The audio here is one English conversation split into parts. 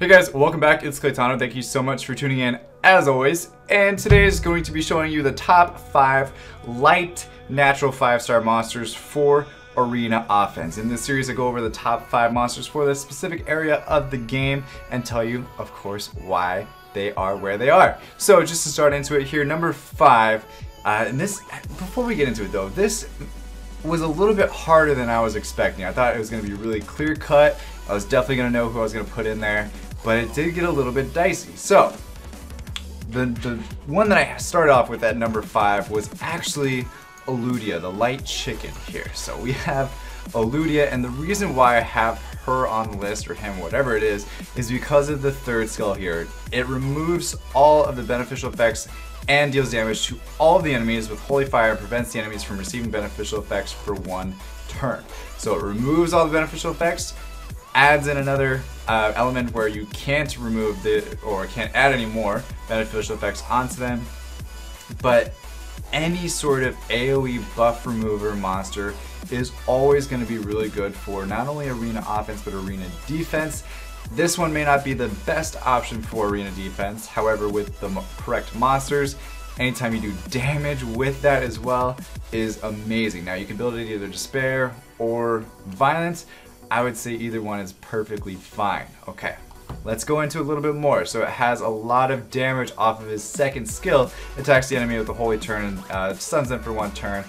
Hey guys, welcome back. It's Claytano. Thank you so much for tuning in as always. And today is going to be showing you the top 5 light natural 5-star monsters for arena offense. In this series, I go over the top 5 monsters for this specific area of the game and tell you, of course, why they are where they are. So just to start into it here, number 5, and this, before we get into it though, this was a little bit harder than I was expecting. I thought it was going to be really clear cut. I was definitely going to know who I was going to put in there, but it did get a little bit dicey. So the one that I started off with at number 5 was actually Eludia, the light chicken here. So we have Eludia, and the reason why I have her on the list, or him, whatever it is because of the third skill here. It removes all of the beneficial effects and deals damage to all of the enemies with Holy Fire and prevents the enemies from receiving beneficial effects for 1 turn. So it removes all the beneficial effects, adds in another element where you can't remove or can't add any more beneficial effects onto them, but any sort of AoE buff remover monster is always going to be really good for not only arena offense but arena defense. This one may not be the best option for arena defense, however with the correct monsters, anytime you do damage with that as well is amazing. Now you can build it either Despair or Violence. I would say either one is perfectly fine. Okay, let's go into a little bit more. So it has a lot of damage off of his second skill. Attacks the enemy with a holy turn and stuns them for 1 turn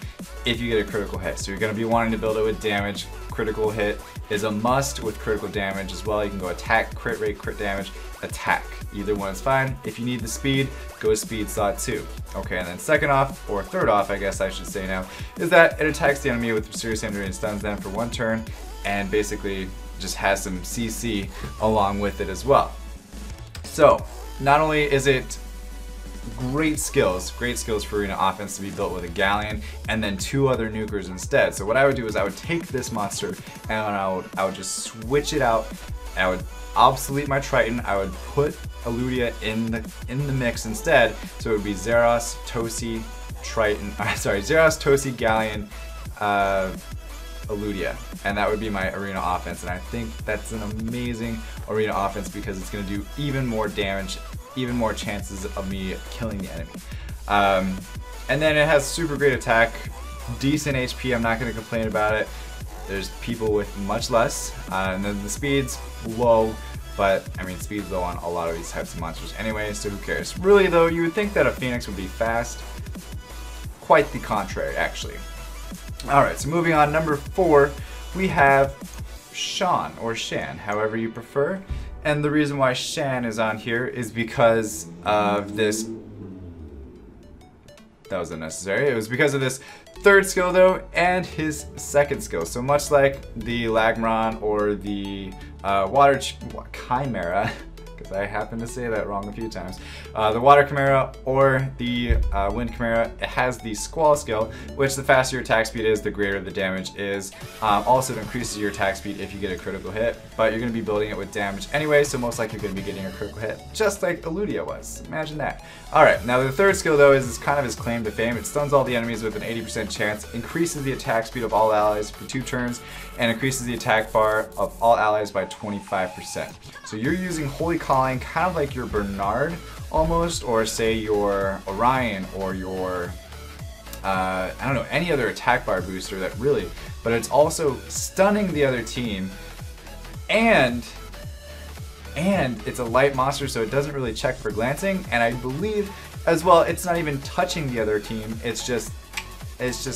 if you get a critical hit. So you're going to be wanting to build it with damage. Critical hit is a must with critical damage as well. You can go attack, crit rate, crit damage, attack. Either one is fine. If you need the speed, go speed slot 2. Okay, and then second off, or third off I guess I should say now, is that it attacks the enemy with serious injury and stuns them for 1 turn. And basically just has some CC along with it as well. So not only is it great skills for arena offense to be built with a Galleon and then 2 other nukers instead. So what I would do is I would take this monster and I would just switch it out. I would obsolete my Triton. I would put Eludia in the mix instead. So it would be Zeros, Tosi, Triton. Zeros, Tosi, Galleon, Eludia, and that would be my arena offense, and I think that's an amazing arena offense because it's going to do even more damage, even more chances of me killing the enemy. And then it has super great attack, decent HP, I'm not going to complain about it. There's people with much less, and then the speed's low, but I mean speed's low on a lot of these types of monsters anyway, so who cares. Really though, you would think that a Phoenix would be fast. Quite the contrary actually. Alright, so moving on, number 4, we have Shan, or Shan, however you prefer. And the reason why Shan is on here is because of this. That was unnecessary. It was because of this third skill though, and his second skill. So much like the Lagmaron or the Water Chimera, because I happen to say that wrong a few times. The Water Chimera or the Wind Chimera, it has the Squall skill, which the faster your attack speed is, the greater the damage is. Also, it increases your attack speed if you get a critical hit, but you're going to be building it with damage anyway, so most likely you're going to be getting a critical hit, just like Eludia was. Imagine that. Alright, now the third skill though is kind of his claim to fame. It stuns all the enemies with an 80% chance, increases the attack speed of all allies for 2 turns, and increases the attack bar of all allies by 25%. So you're using Holy Calling kind of like your Bernard almost, or say your Orion or your I don't know, any other attack bar booster that really, but it's also stunning the other team, and it's a light monster, so it doesn't really check for glancing, and I believe as well it's not even touching the other team. It's just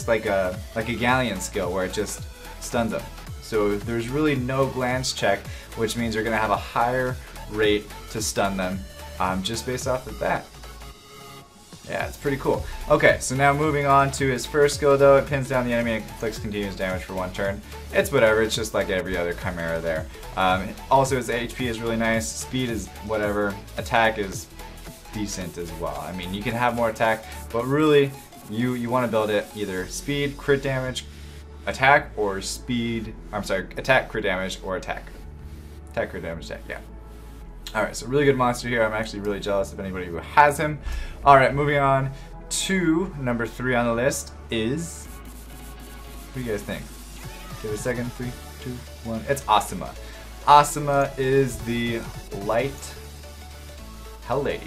like a Galleon skill where it just stuns them. So there's really no glance check, which means you're going to have a higher rate to stun them just based off of that. Yeah, it's pretty cool. Okay, so now moving on to his first skill though, it pins down the enemy and inflicts continuous damage for 1 turn. It's whatever, it's just like every other Chimera there. Also his HP is really nice, speed is whatever, attack is decent as well. I mean, you can have more attack, but really you want to build it either speed, crit damage, attack, or speed, attack, crit damage, or attack. Attack, crit damage, attack, yeah. Alright, so really good monster here. I'm actually really jealous of anybody who has him. Alright, moving on to number 3 on the list is... What do you guys think? Give it a second. 3, 2, 1. It's Asuma. Asuma is the light Hell Lady.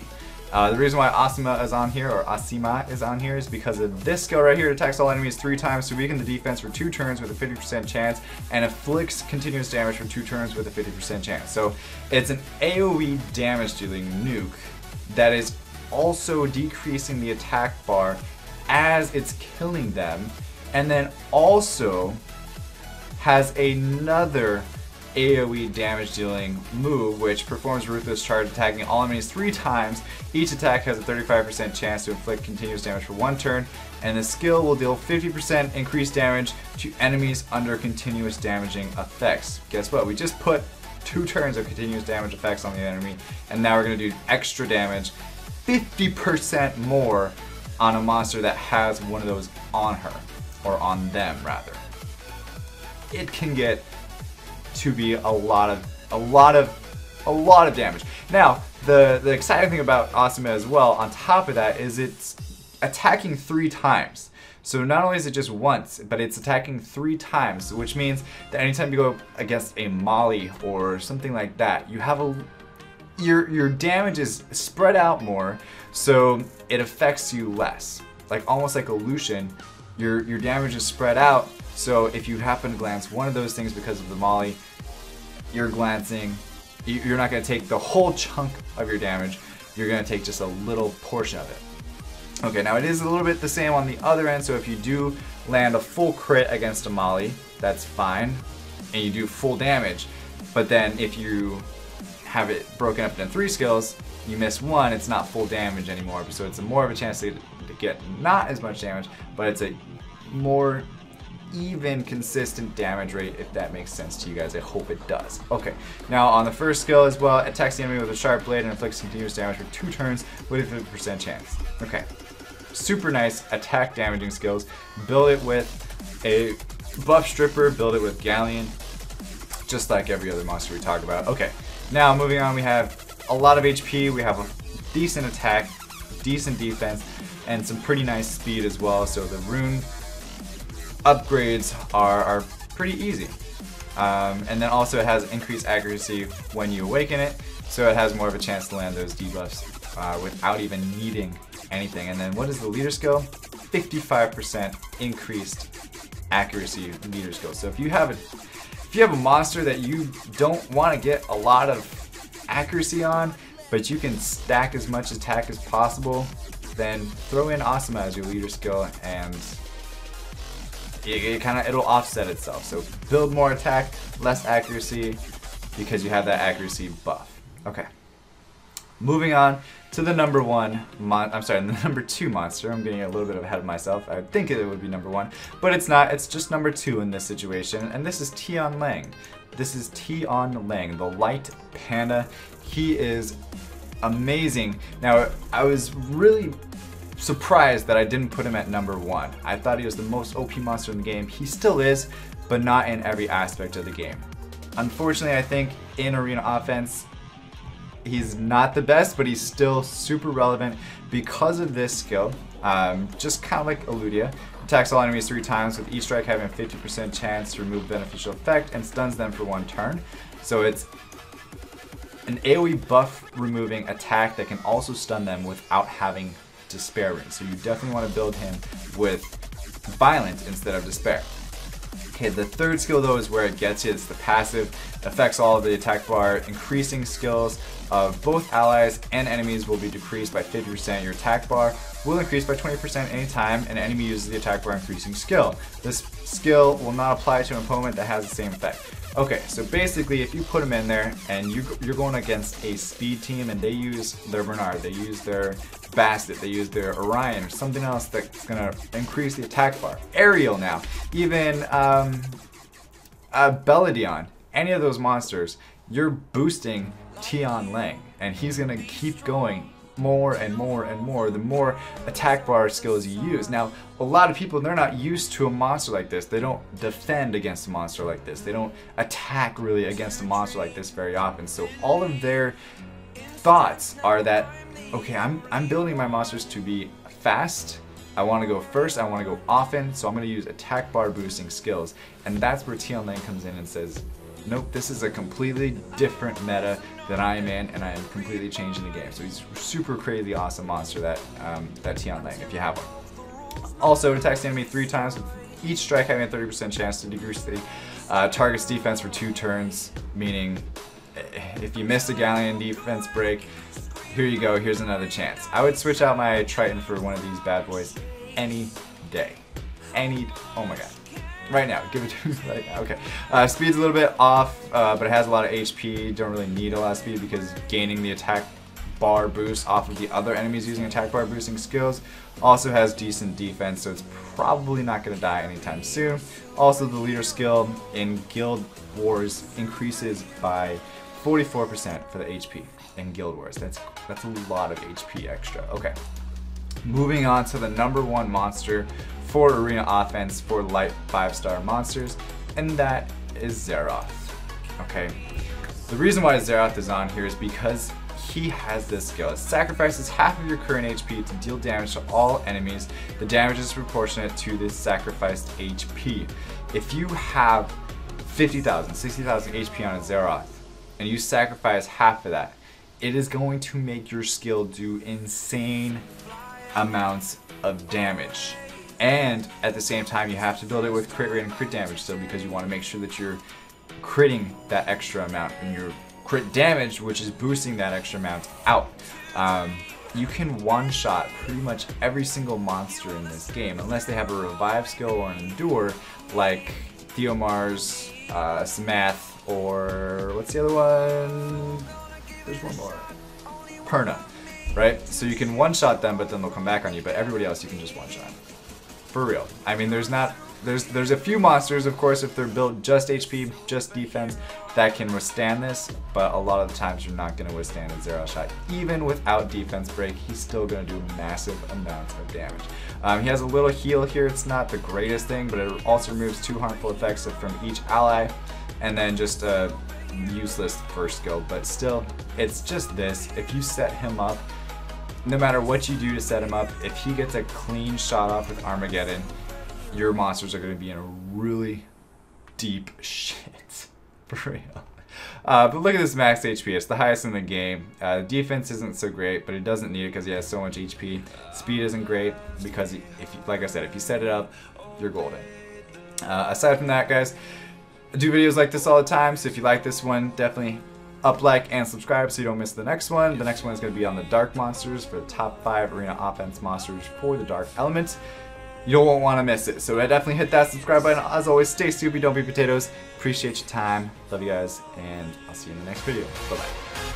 The reason why Asuma is on here, or Asuma is on here, is because of this skill right here. It attacks all enemies 3 times to weaken the defense for 2 turns with a 50% chance, and inflicts continuous damage for 2 turns with a 50% chance. So it's an AoE damage dealing nuke that is also decreasing the attack bar as it's killing them, and then also has another AoE damage dealing move which performs Ruthless Charge, attacking all enemies 3 times. Each attack has a 35% chance to inflict continuous damage for 1 turn, and the skill will deal 50% increased damage to enemies under continuous damaging effects. Guess what? We just put 2 turns of continuous damage effects on the enemy, and now we're going to do extra damage, 50% more on a monster that has one of those on her, or on them rather. It can get to be a lot of damage. Now, the exciting thing about Asuma as well, on top of that, is it's attacking 3 times. So not only is it just once, but it's attacking 3 times, which means that anytime you go against a Molly or something like that, you have your damage is spread out more, so it affects you less. Like almost like a Lucian, your damage is spread out. So if you happen to glance one of those things because of the Molly, you're glancing, you're not going to take the whole chunk of your damage, you're going to take just a little portion of it. Okay, now it is a little bit the same on the other end, so if you do land a full crit against a Molly, that's fine, and you do full damage, but then if you have it broken up into 3 skills, you miss 1, it's not full damage anymore, so it's more of a chance to get not as much damage, but it's a more even, consistent damage rate, if that makes sense to you guys. I hope it does. Okay, now on the first skill as well, attacks the enemy with a sharp blade and inflicts continuous damage for 2 turns with a 50% chance. Okay, super nice attack damaging skills. Build it with a buff stripper, build it with Galleon, just like every other monster we talk about. Okay, now moving on, we have a lot of HP, we have a decent attack, decent defense, and some pretty nice speed as well, so the rune upgrades are pretty easy. And then also it has increased accuracy when you awaken it, so it has more of a chance to land those debuffs without even needing anything. And then what is the leader skill? 55% increased accuracy leader skill. So if you have a monster that you don't want to get a lot of accuracy on, but you can stack as much attack as possible, then throw in Asuma as your leader skill, and it'll offset itself. So build more attack, less accuracy, because you have that accuracy buff. Okay. Moving on to the number 2 monster. I'm getting a little bit ahead of myself. I think it would be number 1, but it's not. It's just number 2 in this situation, and this is Tian Lang. This is Tian Lang, the light panda. He is amazing. Now, I was really surprised that I didn't put him at number 1. I thought he was the most OP monster in the game. He still is, but not in every aspect of the game. Unfortunately, I think in arena offense, he's not the best, but he's still super relevant because of this skill. Just kind of like Eludia. Attacks all enemies 3 times, with each strike having a 50% chance to remove beneficial effect, and stuns them for 1 turn. So it's an AoE buff removing attack that can also stun them without having Despair Ring. So you definitely want to build him with Violent instead of Despair. Okay, the third skill though is where it gets you. It's the passive. It affects all of the attack bar. Increasing skills of both allies and enemies will be decreased by 50%. Your attack bar will increase by 20% anytime an enemy uses the attack bar increasing skill. This skill will not apply to an opponent that has the same effect. Okay, so basically if you put him in there and you're going against a speed team and they use their Bernard, they use their Bastet, they use their Orion, or something else that's going to increase the attack bar. Ariel now, even Beladion, any of those monsters, you're boosting Tian Lang, and he's going to keep going more and more and more the more attack bar skills you use. Now, a lot of people, they're not used to a monster like this. They don't defend against a monster like this. They don't attack really against a monster like this very often. So all of their thoughts are that, okay, I'm building my monsters to be fast. I want to go first. I want to go often. So I'm going to use attack bar boosting skills. And that's where Tian Lang comes in and says, nope, this is a completely different meta that I am in, and I am completely changing the game. So he's a super crazy awesome monster, that Tian Lang, if you have one. Also, it attacks the enemy 3 times, with each strike having a 30% chance to decrease the target's defense for 2 turns, meaning if you missed a Galleon defense break, here you go, here's another chance. I would switch out my Triton for one of these bad boys any day. Oh my god. Right now, give it to me right now. Okay. Speed's a little bit off, but it has a lot of HP. Don't really need a lot of speed because gaining the attack bar boost off of the other enemies using attack bar boosting skills. Also has decent defense, so it's probably not going to die anytime soon. Also, the leader skill in Guild Wars increases by 44% for the HP in Guild Wars. That's a lot of HP extra. Okay. Moving on to the #1 monster for Arena Offense for light 5-star monsters, and that is Zeroth. Okay. The reason why Zeroth is on here is because he has this skill. It sacrifices half of your current HP to deal damage to all enemies. The damage is proportionate to this sacrificed HP. If you have 50,000, 60,000 HP on a Zeroth, and you sacrifice half of that, it is going to make your skill do insane amounts of damage. And at the same time, you have to build it with crit rate and crit damage still, because you want to make sure that you're critting that extra amount in your crit damage, which is boosting that extra amount out. You can one-shot pretty much every single monster in this game, unless they have a revive skill or an endure, like Theomar's, Samath, or what's the other one? There's one more. Perna, right? So you can one-shot them, but then they'll come back on you, but everybody else you can just one-shot. For real. I mean, there's a few monsters, of course, if they're built just HP, just defense, that can withstand this, but a lot of the times you're not going to withstand a Zero shot. Even without defense break, he's still going to do massive amounts of damage. He has a little heal here. It's not the greatest thing, but it also removes 2 harmful effects from each ally, and then just a useless first skill, but still, it's just this. If you set him up, no matter what you do to set him up, if he gets a clean shot off with Armageddon, your monsters are going to be in a really deep shit. For real. But look at this max HP. It's the highest in the game. Defense isn't so great, but it doesn't need it because he has so much HP. Speed isn't great because, like I said, if you set it up, you're golden. Aside from that, guys, I do videos like this all the time, so if you like this one, definitely like, and subscribe so you don't miss the next one. The next one is going to be on the Dark Monsters for the top 5 Arena Offense monsters for the Dark Elements. You won't want to miss it, so definitely hit that subscribe button. As always, stay stupid, don't be potatoes. Appreciate your time. Love you guys, and I'll see you in the next video. Bye-bye.